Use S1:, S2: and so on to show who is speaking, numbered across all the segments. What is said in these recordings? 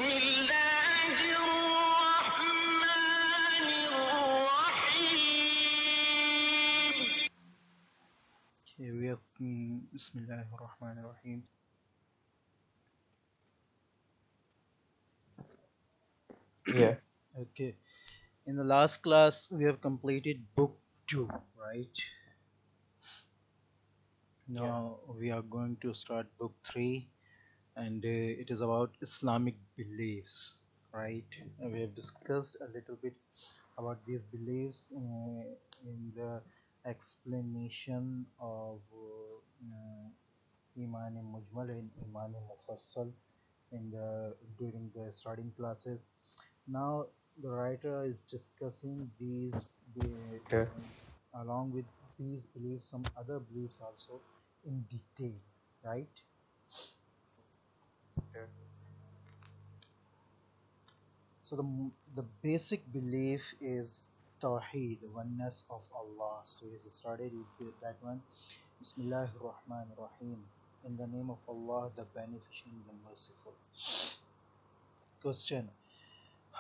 S1: الله الرحمن الرحيم. Okay, we have Bismillah ar-Rahman ar-Rahim.
S2: Yeah.
S1: Okay, in the last class we have completed book 2, right? Now we are going to start book 3, and it is about Islamic beliefs, right? We have discussed a little bit about these beliefs in the explanation of Iman Mujmal and Iman Mufassal in the during the starting classes. Now the writer is discussing
S2: Okay.
S1: along with these beliefs some other beliefs also in detail, right?
S2: Yeah.
S1: So the basic belief is Tawheed, the oneness of Allah. So we started with that one. Bismillahir Rahmanir Rahim. In the name of Allah, the Beneficent, the Merciful. Question: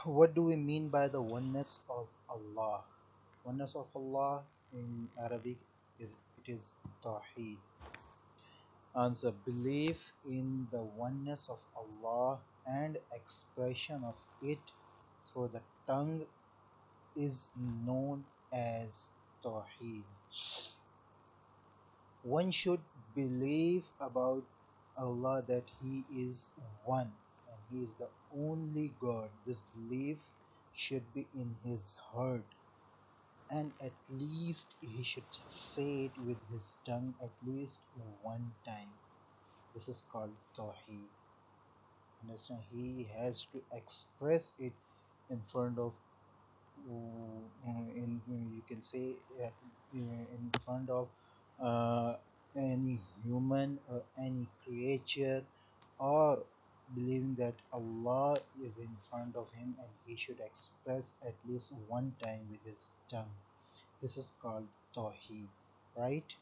S1: what do we mean by the oneness of Allah? Oneness of Allah in Arabic is Tawheed. Answer: belief in the oneness of Allah and expression of it through the tongue is known as Tawheed. One should believe about Allah that He is one and He is the only God. This belief should be in his heart, and at least he should say it with his tongue at least one time. This is called Tawheed. Understand? He has to express it in front of you can say in front of any human or any creature, or believing that Allah is in front of him and he should express at least one time with his tongue. This is called Tawheed, right?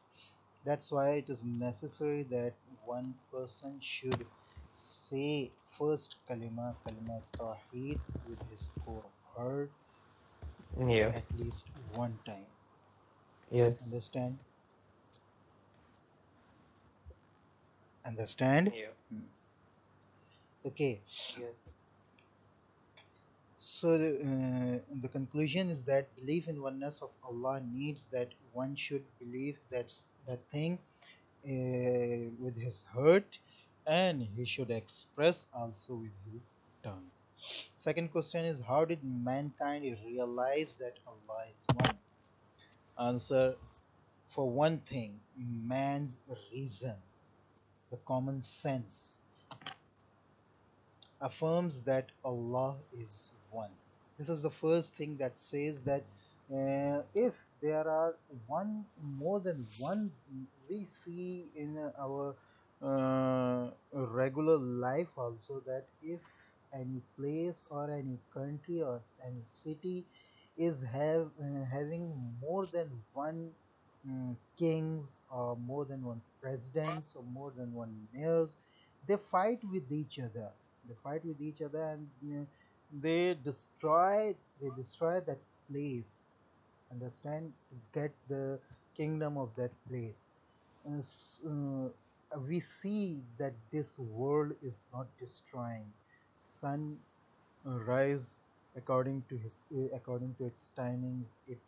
S1: That's why it is necessary that one person should say first kalima Tawheed with his core heart
S2: Yeah.
S1: at least one time.
S2: Yes.
S1: Understand? Understand?
S2: Yeah.
S1: Okay.
S2: Yes.
S1: So the conclusion is that belief in oneness of Allah needs that one should believe that thing with his heart, and he should express also with his tongue. Second question is, how did mankind realize that Allah is one? Answer: for one thing, man's reason, the common sense, affirms that Allah is one. This is the first thing that says that if there are more than one, we see in our regular life also that if any place or any country or any city is having more than one kings or more than one presidents or more than one mayors, they fight with each other. They fight with each other, and they destroy that place. Understand? To get the kingdom of that place. We see that this world is not destroying. Sun rise according to its timings. It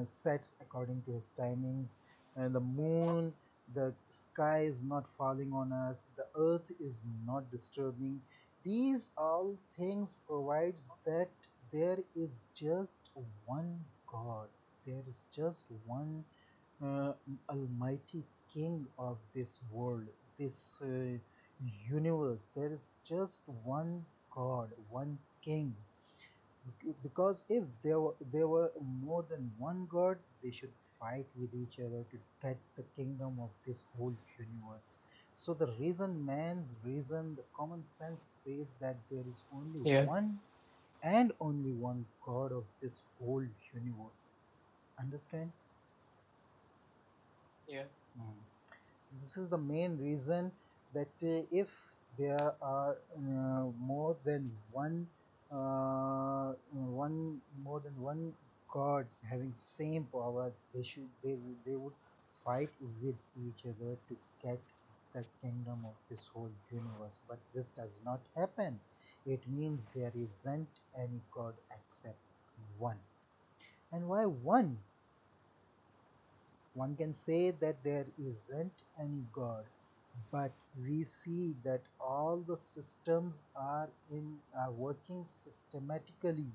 S1: sets according to its timings, and the moon, the sky is not falling on us, the earth is not disturbing. These all things provides that there is just one God. There is just one uh, almighty king of this world, this universe. There is just one God, one king. Because if there were more than one God, they should fight with each other to get the kingdom of this whole universe. So the man's reason, the common sense says that there is only
S2: Yeah.
S1: one and only one God of this whole universe. Understand?
S2: Yeah.
S1: Mm. So this is the main reason that if there are more than more than one gods having same power, they would fight with each other to get the kingdom of this whole universe. But this does not happen. It means there isn't any god except one. And why one? One can say that there isn't any God, but we see that all the systems are working systematically.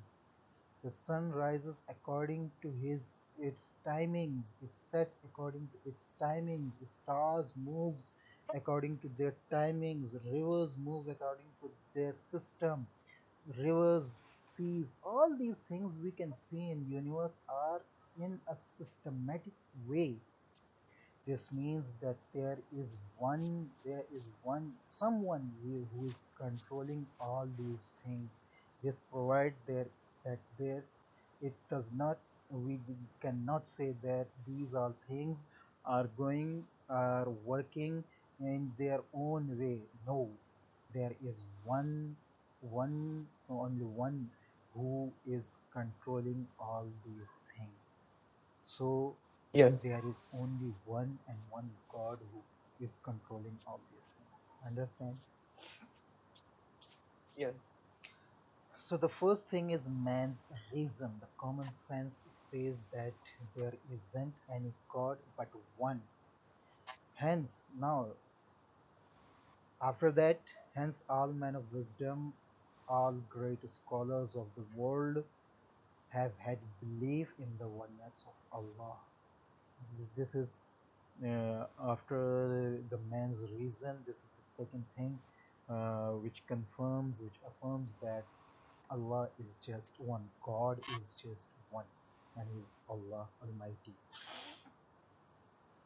S1: The sun rises according to his its timings, it sets according to its timings, the stars moves according to their timings, rivers move according to their system, rivers, seas, all these things we can see in universe are in a systematic way. This means that there is someone who is controlling all these things. This provide there that there it does not we cannot say that these all things are working in their own way. No, there is only one who is controlling all these things. So
S2: Yes.
S1: there is only one and one God who is controlling all these things. Understand?
S2: Yes.
S1: So the first thing is man's reason. The common sense it says that there isn't any God but one. Hence, now after that, hence all men of wisdom, all great scholars of the world have had belief in the oneness of Allah. This is after the man's reason. This is the second thing which affirms that Allah is just one, God is just one, and He is Allah Almighty.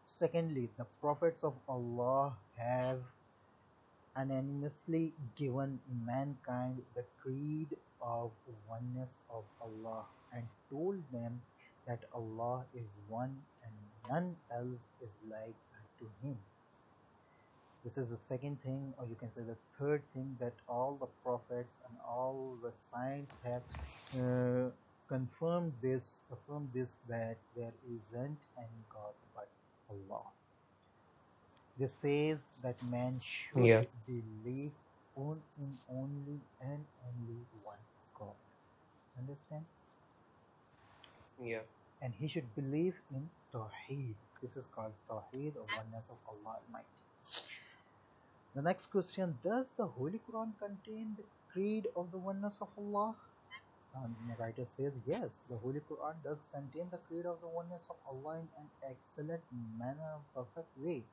S1: Secondly, the prophets of Allah have unanimously given mankind the creed of oneness of Allah and told them that Allah is one and none else is like unto Him. This is the second thing, or you can say the third thing, that all the prophets and all the saints have uh, affirmed this, that there isn't any God but Allah. This says that man
S2: Yeah.
S1: should believe in only and only one God. Understand?
S2: Yeah.
S1: And he should believe in Tawheed. This is called Tawheed, or oneness of Allah Almighty. The next question: does the Holy Quran contain the creed of the oneness of Allah? The writer says yes, the Holy Quran does contain the creed of the oneness of Allah in an excellent manner and perfect way.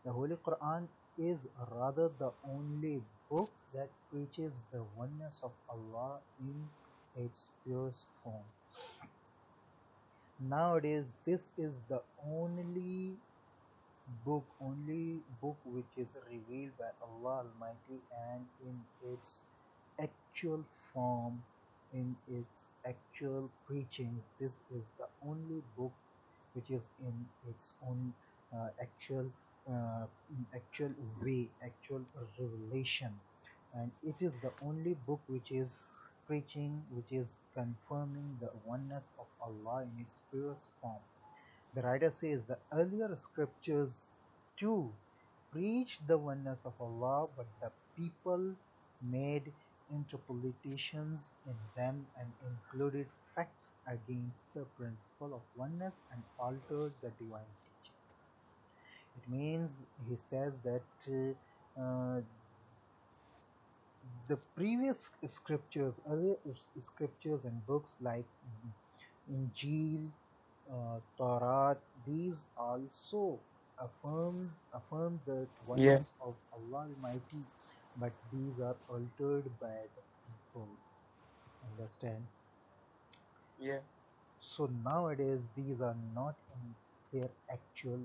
S1: The Holy Quran is rather the only book that preaches the oneness of Allah in its purest form. Nowadays, this is the only book which is revealed by Allah Almighty and in its actual form, in its actual preachings. This is the only book which is in its own uh, actual way, actual revelation, and it is the only book which is preaching, which is confirming the oneness of Allah in its purest form. The writer says the earlier scriptures too preached the oneness of Allah, but the people made interpretations in them and included facts against the principle of oneness and altered the divine teachings. It means he says that the previous scriptures, earlier scriptures and books like Injil, Torah, these also affirm the
S2: Yeah.
S1: oneness of Allah Almighty, but these are altered by the peoples. Understand?
S2: Yeah.
S1: So nowadays these are not in their actual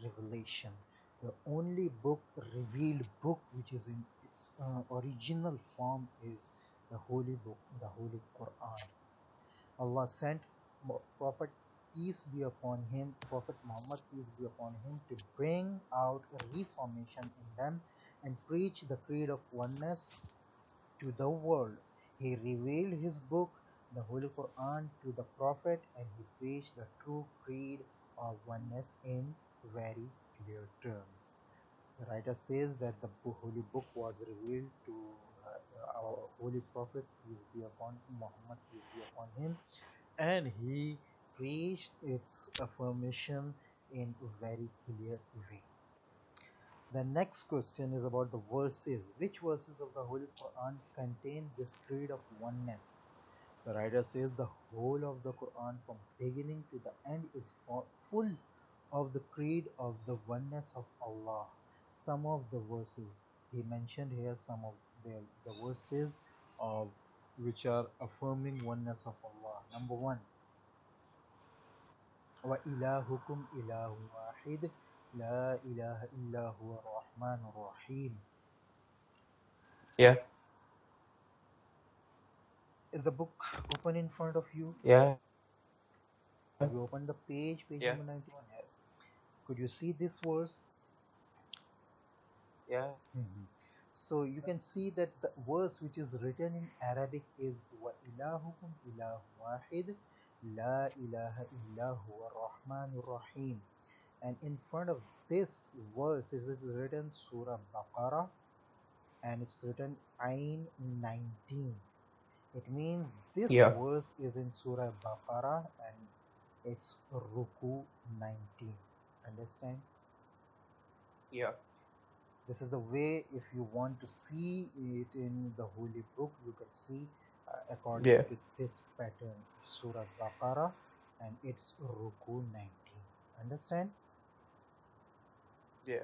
S1: revelation. The only revealed book which is in its original form is the holy book, the Holy Quran. Allah sent Prophet peace be upon him, Prophet Muhammad peace be upon him, to bring out reformation in them and preach the creed of oneness to the world. He revealed his book, the Holy Quran, to the Prophet, and he preached the true creed of oneness in very clear terms. The writer says that the Holy Book was revealed to our Holy Prophet, peace be upon Muhammad, peace be upon him, and he preached its affirmation in a very clear way. The next question is about the verses. Which verses of the Holy Quran contain this creed of oneness? The writer says the whole of the Quran from beginning to the end is full of the creed of the oneness of Allah. Some of the verses he mentioned here, some of the verses of which are affirming oneness of Allah. Number one, وإلهكم إله واحد لا إله إلا هو الرحمن الرحيم.
S2: Yeah.
S1: Is the book open in front of you?
S2: Yeah.
S1: Have you opened the page
S2: Yeah.
S1: number 91? Yes. Could you see this verse?
S2: Yeah.
S1: Mhm. So you can see that the verse which is written in Arabic is وَإِلَهُكُمْ إِلَهُ وَاحِدٌ لَا إِلَهَ إِلَّا هُوَ الرَّحْمَنُ الرَّحِيمُ. And in front of this verse is written Surah Baqarah, and it's written Ain 19. It means this
S2: Yeah.
S1: verse is in Surah Baqarah and it's Ruku 19. Understand?
S2: Yeah.
S1: This is the way, if you want to see it in the Holy Book, you can see according
S2: Yeah.
S1: to this pattern Surah Baqarah and it's Ruku 19. Understand?
S2: Yeah.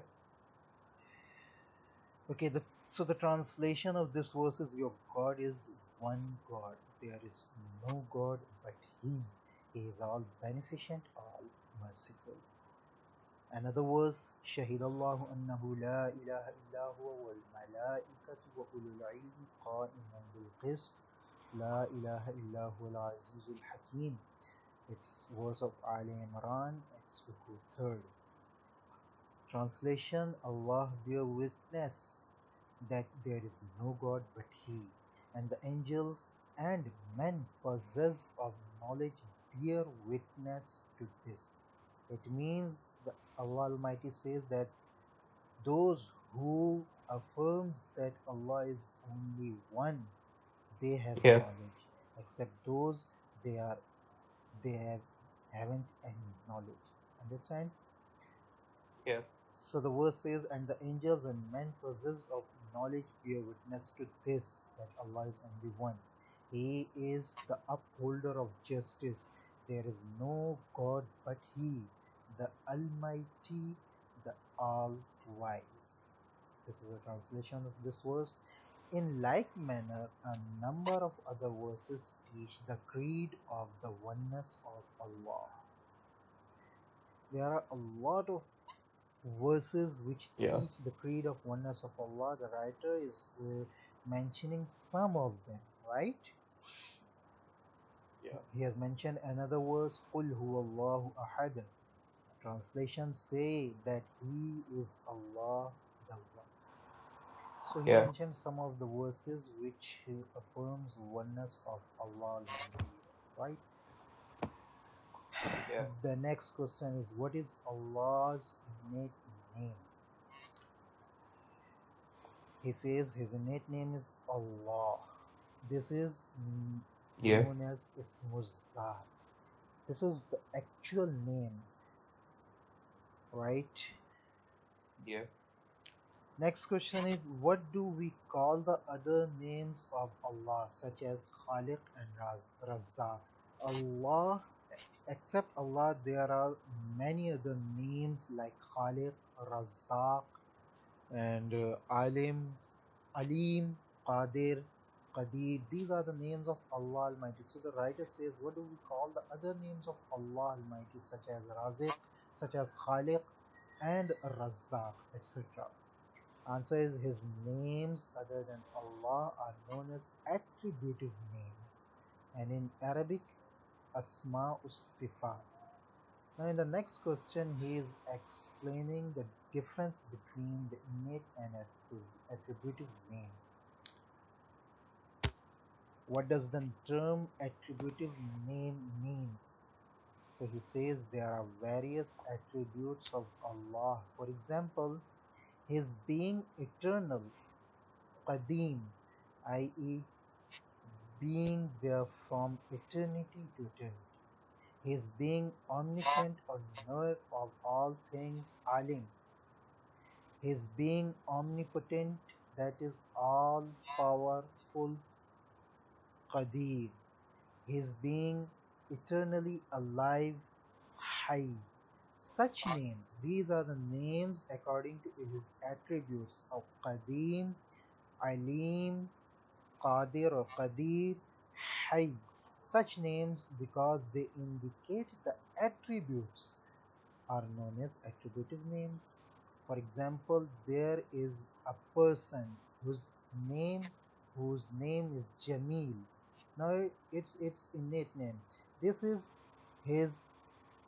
S1: Okay, so the translation of this verse is your God is one God. There is no God but He. He is all beneficent, all merciful. Another verse, شهد الله أنه لا إله إلا هو والملائكة وأولو العلم قائما بالقسط لا إله إلا هو العزيز الحكيم. It's verse of Ali Imran, it's Ruku 3rd. Translation, Allah bear witness that there is no God but He, and the angels and men possessed of knowledge bear witness to this. It means that Allah Almighty says that those who affirms that Allah is only one, they have
S2: Yeah.
S1: knowledge, except those they are they have haven't any knowledge. Understand?
S2: Yeah.
S1: So the verse says, and the angels and men possessed of knowledge bear witness to this, that Allah is only one. He is the upholder of justice. There is no God but He, the Almighty, the All Wise. This is a translation of this verse. In like manner, a number of other verses teach the creed of the oneness of Allah. There are a lot of verses which
S2: Yeah.
S1: teach the creed of oneness of Allah. The writer is mentioning some of them, right?
S2: Yeah.
S1: He has mentioned another verse, قُلْ هُوَ اللَّهُ أَحَدٌ. Translation say that He is Allah the One. So he
S2: Yeah.
S1: mentioned some of the verses which affirms oneness of Allah Almighty, right?
S2: Yeah.
S1: The next question is, what is Allah's innate name? He says his innate name is Allah. This is
S2: Yeah.
S1: known as Ismuzat. This is the actual name, right?
S2: Yeah.
S1: Next question is, what do we call the other names of Allah, such as Khaliq and Razzaq? Allah, except Allah, there are many other names like Khaliq, Razzaq, and Alim, Qadir, Qadir. These are the names of Allah Almighty. So the writer says, what do we call the other names of Allah Almighty, such as Raziq, such as Khaliq, and Razzaq, etc.? Answer is, his names other than Allah are known as attributive names, and in Arabic, Asma'us Sifat. Now, in the next question, he is explaining the difference between the innate and attributive name. What does the term attributive name means? So he says there are various attributes of Allah. For example, his being eternal, qadim, i.e., being there from eternity to eternity. His being omniscient or knower of all things, alim. His being omnipotent, that is all powerful, qadir. His being eternally alive, Hayy. Such names, these are the names according to his attributes of Qadim, Alim, Qadir or Qadir, Hayy. Such names, because they indicate the attributes, are known as attributive names. For example, there is a person name whose name is Jamil. Now it's innate name. This is his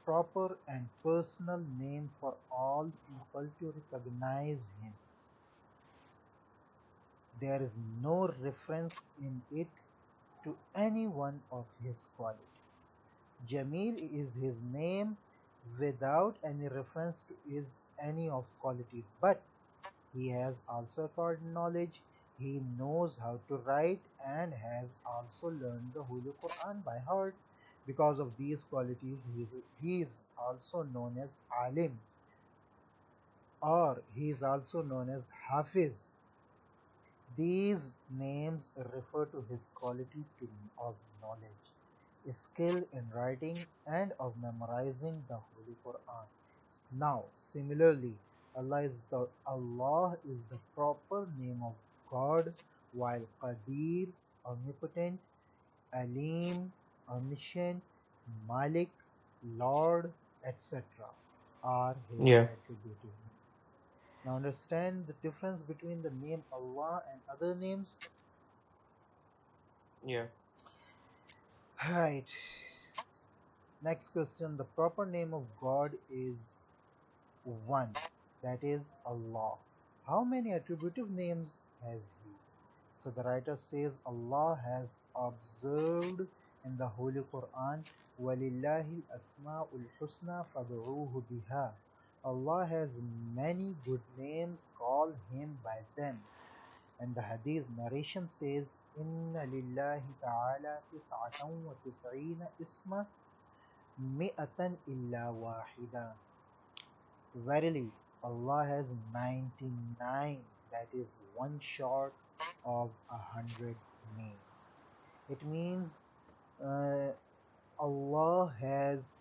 S1: proper and personal name for all people to recognize him. There is no reference in it to any one of his qualities. Jamil is his name without any reference to his any of qualities, but he has also acquired knowledge. He knows how to write and has also learned the Holy Quran by heart. Because of these qualities, he is also known as Alim, or he is also known as Hafiz. These names refer to his quality of knowledge, skill in writing, and of memorizing the Holy Quran. Now, similarly, Allah is the proper name of God, while Qadir, omnipotent, Alim, omniscient, Malik, Lord, etc., are his
S2: Yeah.
S1: attributive names. Now understand the difference between the name Allah and other names.
S2: Yeah.
S1: Right. Next question. The proper name of God is one, that is Allah. How many attributive names has he? So the writer says Allah has observed in the Holy Quran, وَلِلَّهِ الْأَسْمَاءُ الْحُسْنَى فَادْعُوهُ بِهَا. Allah has many good names, call him by them. And the hadith narration says, Inna lillahi ta'ala tis'atan wa tis'ina isma mi'atan illa wahida. Verily, Allah has 99, that is one short of 100 names. It means uh, Allah has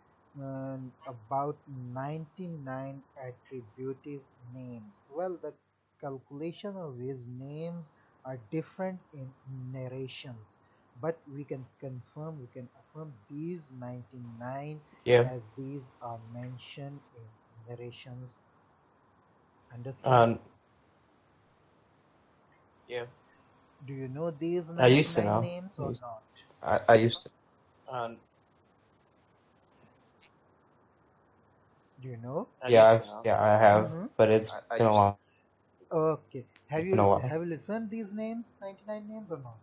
S1: about 99 attributive names. Well, the calculation of his names are different in narrations, but we can affirm these 99
S2: Yeah.
S1: as these are mentioned in narrations. Understand?
S2: And yeah.
S1: Do you know these
S2: I used to
S1: 99
S2: know.
S1: names or not?
S2: I used to. And
S1: Do you know?
S2: yeah, I have,
S1: Mm-hmm.
S2: but it's
S1: I
S2: been a
S1: used
S2: long.
S1: Okay.
S2: It's been a while.
S1: Have you listened these names, 99 names or not?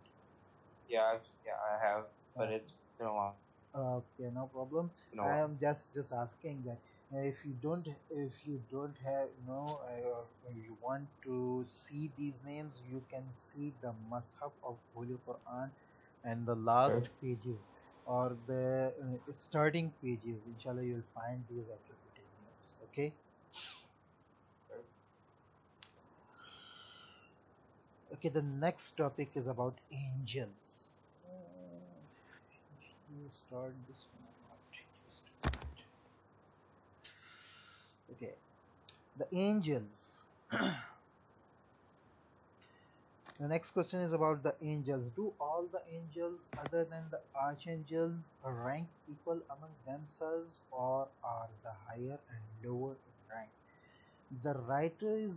S2: Yeah, I have, but
S1: Okay.
S2: it's been a while.
S1: Okay, no problem.
S2: Been a
S1: I
S2: while.
S1: am just asking that if you don't have you want to see these names, you can see the Mus'haf of Holy Quran and the
S2: Okay.
S1: last pages or the starting pages. Inshallah, you'll find these attributed names. Okay. Okay. The next topic is about angels. You start this one or not? Just a minute. Okay. The angels. The next question is about the angels. Do all the angels, other than the archangels, rank equal among themselves, or are the higher and lower in rank? The writer is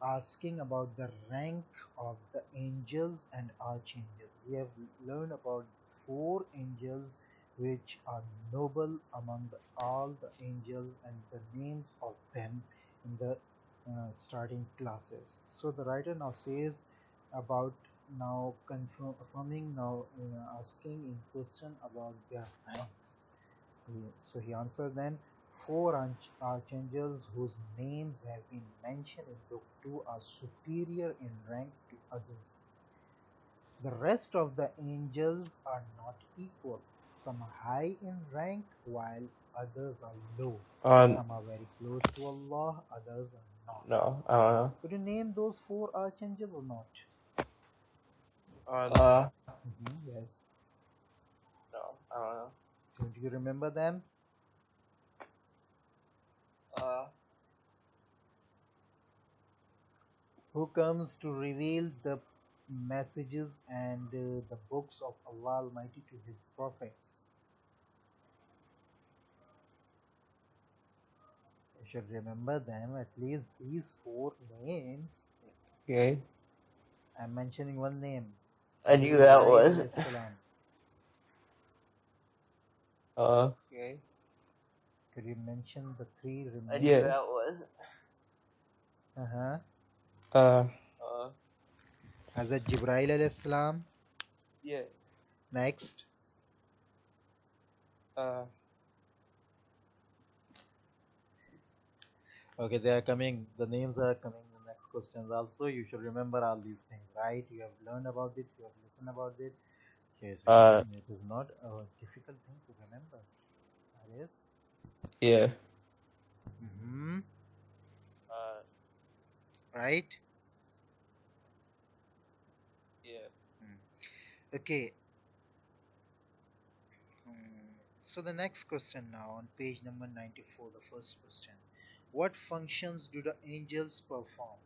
S1: asking about the rank of the angels and archangels. We have learned about four angels which are noble among all the angels and the names of them in the starting classes. So the writer now says about now confirming, now asking in question about their ranks. So he answered them, four archangels whose names have been mentioned in Book 2 are superior in rank to others. The rest of the angels are not equal. Some are high in rank while others are low. Some are very close to Allah, others are not.
S2: No, I don't know.
S1: Could you name those four archangels or not?
S2: Uh,
S1: Yes.
S2: no, I don't know.
S1: Don't you remember them?
S2: Uh,
S1: Who comes to reveal the messages and the books of Allah Almighty to His prophets? You should remember them, at least these four names.
S2: okay.
S1: I'm mentioning one name,
S2: I
S1: Hazrat
S2: knew that
S1: Jibrail
S2: was.
S1: alayhi salam.
S2: Okay.
S1: Could you mention the three
S2: I knew
S1: remaining?
S2: that was.
S1: Uh-huh.
S2: Uh,
S1: Hazrat Jibrail alayhi salam.
S2: yeah.
S1: Next.
S2: Uh,
S1: Okay, they are coming. The names are coming. The next questions also. You should remember all these things, right? You have learned about it. You have listened about it. Yes, it is not a difficult thing to remember. That is.
S2: yeah.
S1: Mm-hmm. Right?
S2: Yeah.
S1: Okay. So the next question now on page number 94, the first question. What functions do the angels perform?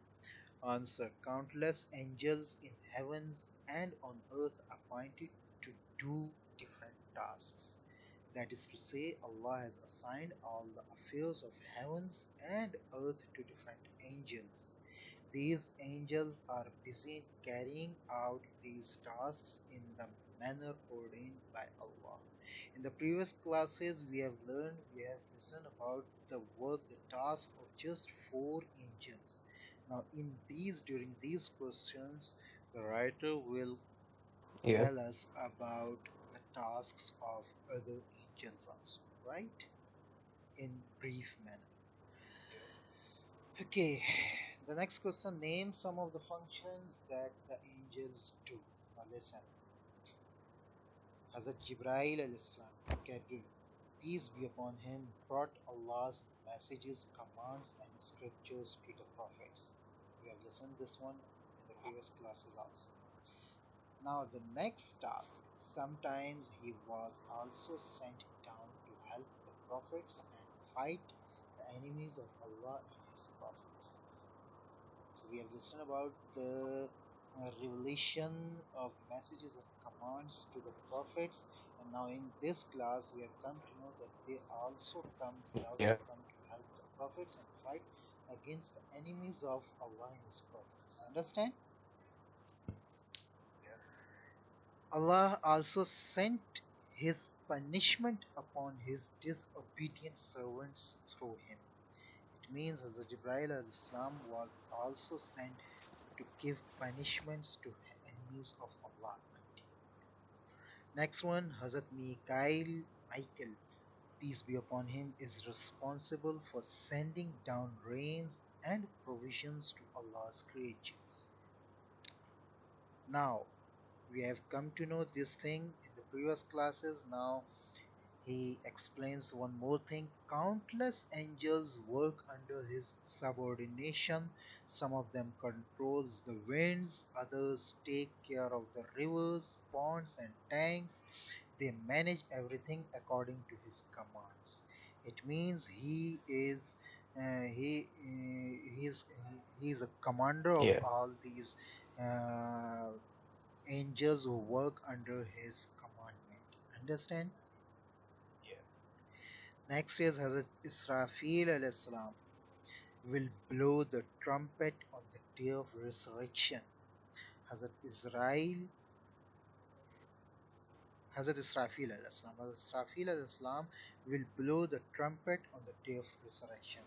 S1: Answer. Countless angels in heavens and on earth appointed to do different tasks. That is to say, Allah has assigned all the affairs of heavens and earth to different angels. These angels are busy in carrying out these tasks in the manner ordained by Allah. In the previous classes, we have listened about the work, the task of just four angels. Now, during these questions, the writer will
S2: Yeah.
S1: tell us about the tasks of other angels also, right? In brief manner. Okay, the next question, name some of the functions that the angels do. Now listen. Hazrat Jibrail al-Islam, Gabriel, peace be upon him, brought Allah's messages, commands and scriptures to the prophets. We have listened this one in the previous classes also. Now the next task, sometimes he was also sent down to help the prophets and fight the enemies of Allah and his prophets. So we have listened about the revelation of messages and commands to the prophets, and now in this class we have come to know that they also
S2: Yeah.
S1: come to help the prophets and fight against the enemies of Allah and His prophets. Understand? Allah also sent His punishment upon His disobedient servants through him. It means Hazrat Jibreel al-Islam was also sent to give punishments to enemies of Allah Almighty. Next one, Hazrat Michael, peace be upon him, is responsible for sending down rains and provisions to Allah's creatures. Now, we have come to know this thing in the previous classes. Now, he explains one more thing. Countless angels work under his subordination. Some of them controls the winds, others take care of the rivers, ponds and tanks. They manage everything according to his commands. It means he is a commander of
S2: Yeah.
S1: all these uh, angels who work under his commandment. Understand? Next is Hazrat Israfil alayhi salam will blow the trumpet on the day of resurrection. Hazrat Israel, Hazrat Israfil alayhi salam, Hazrat Israfil alayhi salam will blow the trumpet on the day of resurrection.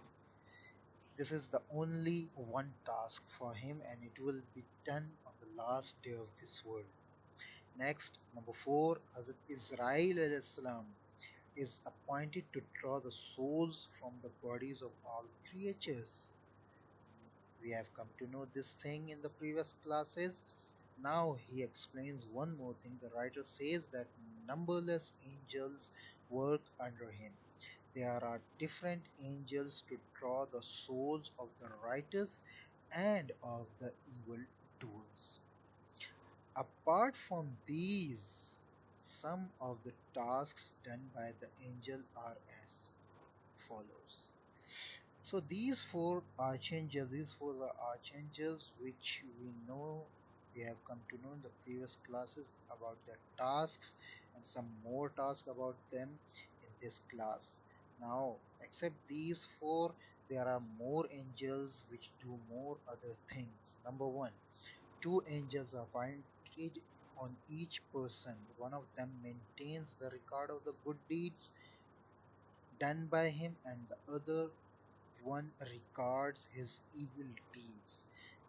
S1: This is the only one task for him, and it will be done on the last day of this world. Next, number 4, Hazrat Israel alayhi salam is appointed to draw the souls from the bodies of all creatures. We have come to know this thing in the previous classes. Now he explains one more thing. The writer says that numberless angels work under him. There are different angels to draw the souls of the righteous and of the evil doers. Apart from these, some of the tasks done by the angel are as follows. So these four are archangels which we have come to know in the previous classes about their tasks and some more tasks about them in this class. Now, except these four, there are more angels which do more other things. Number one, two angels are appointed on each person. One of them maintains the record of the good deeds done by him, and the other one regards his evil deeds.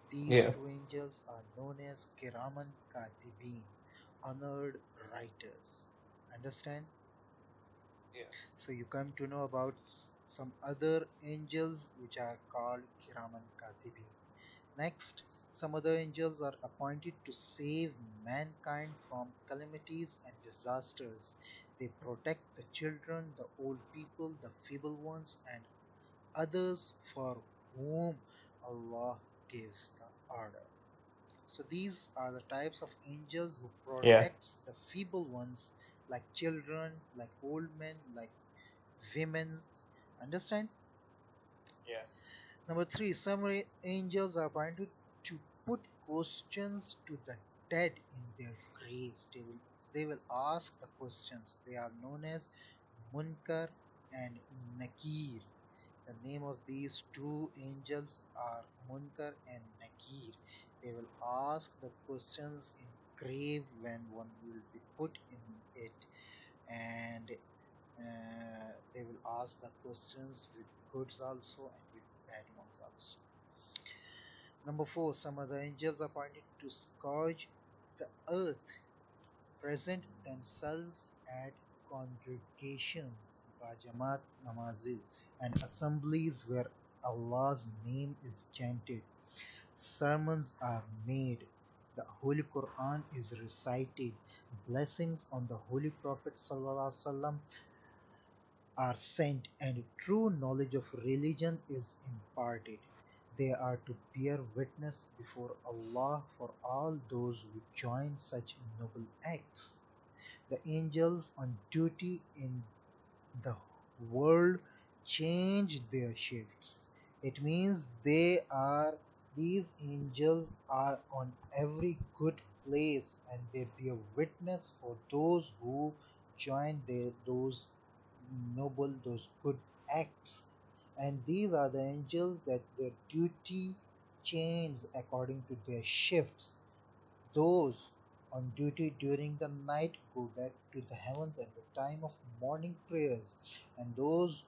S1: These
S2: Yeah.
S1: two angels are known as Kiraman Katibin, honored writers. Understand?
S2: Yeah.
S1: So you come to know about some other angels which are called Kiraman Katibin. Next, some other angels are appointed to save mankind from calamities and disasters. They protect the children, the old people, the feeble ones, and others for whom Allah gives the order. So these are the types of angels who
S2: Yeah.
S1: protects the feeble ones like children, like old men, like women. Understand?
S2: Yeah.
S1: Number three, some angels are appointed to put questions to the dead in their graves. They will ask the questions. They are known as Munkar and Nakir. The name of these two angels are Munkar and Nakir. They will ask the questions in grave when one will be put in it, and they will ask the questions with goods also and with bad ones also. Number four, some other angels are appointed to scourge the earth, present themselves at congregations, Bajamat Namazil, and assemblies where Allah's name is chanted. Sermons are made, the Holy Quran is recited, blessings on the Holy Prophet ﷺ are sent, and true knowledge of religion is imparted. They are to bear witness before Allah for all those who join such noble acts. The angels on duty in the world change their shifts. It means these angels are on every good place and they bear witness for those who join those noble, those good acts. And these are the angels that their duty changes according to their shifts. Those on duty during the night go back to the heavens at the time of morning prayers, and those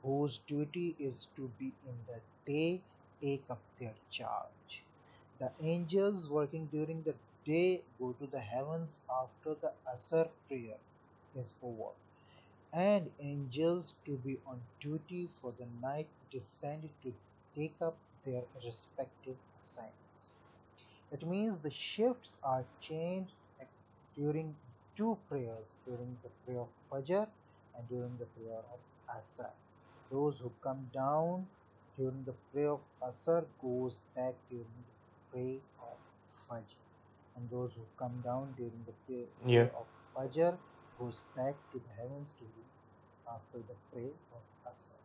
S1: whose duty is to be in the day take up their charge. The angels working during the day go to the heavens after the Asr prayer is over, and angels to be on duty for the night descend to take up their respective assignments. It means the shifts are changed during two prayers, during the prayer of Fajr and during the prayer of Asr. Those who come down during the prayer of Asr goes back during the prayer of Fajr. And those who come down during the
S2: Yeah.
S1: prayer of Fajr goes back to the heavens to be after the prayer of Asr.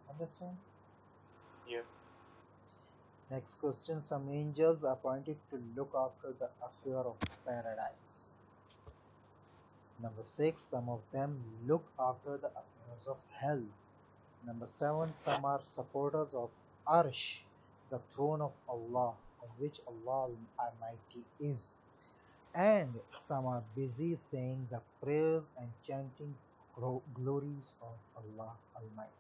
S1: Understand?
S2: Yeah.
S1: Next question, some angels are appointed to look after the affair of paradise. Number 6, some of them look after the affairs of hell. Number 7, some are supporters of Arsh, the throne of Allah, on which Allah Almighty is. And some are busy saying the prayers and chanting glories of Allah Almighty.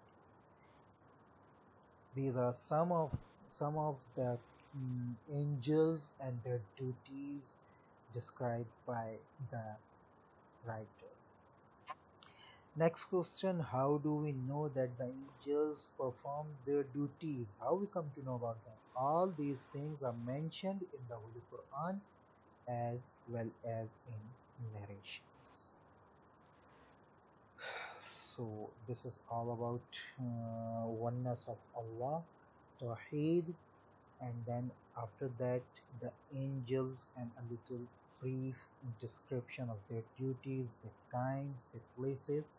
S1: These are some of the angels and their duties described by the writer. Next question, how do we know that the angels perform their duties? How we come to know about them? All these things are mentioned in the Holy Quran as well as in narrations. So this is all about oneness of Allah, Tawheed, and then after that the angels and a little brief description of their duties, their kinds, their places.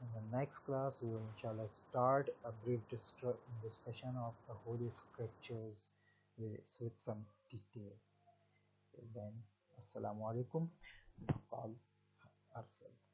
S1: In the next class we will inshallah start a brief discussion of the holy scriptures with some detail. Till then, assalamu alaikum. Call ourselves.